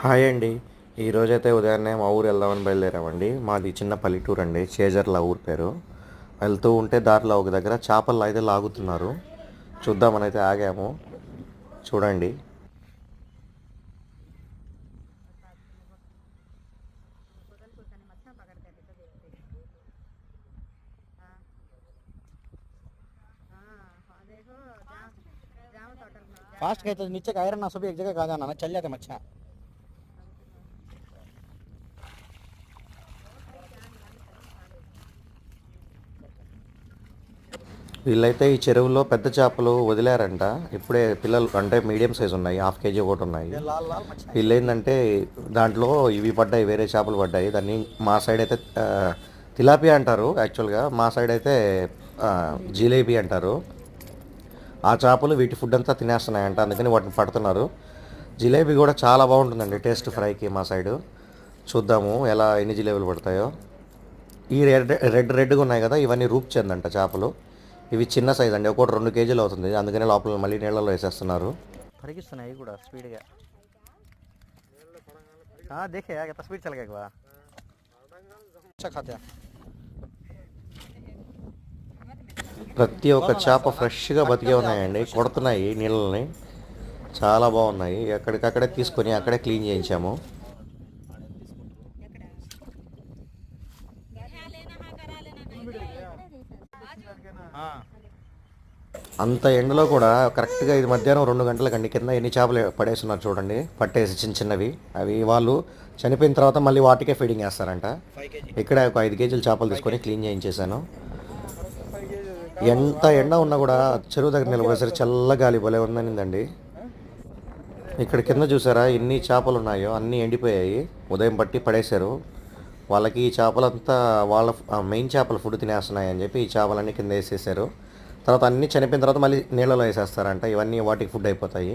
Hi అండి. ఈరోజైతే ఉదయాన్నే మా ఊరు వెళ్దామని బయలుదేరామండి. మాది చిన్న పల్లెటూరు అండి, చేజర్ల ఊరు పేరు. వెళ్తూ ఉంటే దారిలో ఒక దగ్గర చేపలు అయితే లాగుతున్నారు. చూద్దామని అయితే ఆగాము. చూడండి. फास्ट कहते नीचे का आयरन ना सभी एक जगह कहा जाना ना चल जाते मच्छा। వీళ్ళైతే ఈ చెరువులో పెద్ద చేపలు వదిలారంట. ఇప్పుడే పిల్లలు అంటే మీడియం సైజు ఉన్నాయి, హాఫ్ కేజీ ఒకటి ఉన్నాయి. ये लाल लाल मच्छा है। వీళ్ళు ఏంటంటే దాంట్లో ఇవి పడ్డాయి, వేరే చేపలు పడ్డాయి. దాన్ని మా సైడ్ అయితే తిలాపియా అంటారు యాక్చువల్గా, మా సైడ్ అయితే జిలేబీ అంటారు. ఆ చేపలు వీటి ఫుడ్ అంతా తినేస్తున్నాయంట, అందుకని వాటిని పడుతున్నారు. జిలేబీ కూడా చాలా బాగుంటుందండి టేస్ట్ ఫ్రైకి మా సైడు. చూద్దాము ఎన్ని జిలేబీలు పడతాయో. ఈ రెడ్గా ఉన్నాయి కదా, ఇవన్నీ రూప్ చెందంట చేపలు. ఇవి చిన్న సైజ్ అండి, ఒకటి 2 కేజీలు అవుతుంది. అందుకని లోపల మళ్ళీ నీళ్ళలో వేసేస్తున్నారు. పరిగిస్తున్నాయి కూడా స్పీడ్గా. దేఖే ఎంత స్పీడ్ చల్ గయా अच्छा खाते हैं। ప్రతి ఒక్క చేప ఫ్రెష్గా బతికే ఉన్నాయండి, కొడుతున్నాయి నీళ్ళని. చాలా బాగున్నాయి. ఎక్కడికక్కడే తీసుకొని అక్కడే క్లీన్ చేయించాము. అంత ఎండలో కూడా కరెక్ట్గా ఇది మధ్యాహ్నం 2 గంటలకండి. కింద ఎన్ని చేపలు పడేస్తున్నారు చూడండి, పట్టేసి చిన్న చిన్నవి. అవి వాళ్ళు చనిపోయిన తర్వాత మళ్ళీ వాటికే ఫీడింగ్ వేస్తారంట. ఇక్కడ ఒక 5 కేజీల చేపలు తీసుకొని క్లీన్ చేయించేసాను. ఎంత ఎండ ఉన్నా కూడా చెరువు దగ్గర నిలబడేసరికి చల్ల గాలి భలే ఉందనిందండి. ఇక్కడ కింద చూసారా ఎన్ని చేపలు ఉన్నాయో, అన్నీ ఎండిపోయాయి. ఉదయం పట్టి పడేశారు. వాళ్ళకి ఈ చేపలంతా వాళ్ళ మెయిన్ చేపలు ఫుడ్ తినేస్తున్నాయి అని చెప్పి ఈ చేపలన్నీ కింద వేసేసారు. తర్వాత అన్నీ చనిపోయిన తర్వాత మళ్ళీ నీళ్ళలో వేసేస్తారంట. ఇవన్నీ వాటికి ఫుడ్ అయిపోతాయి.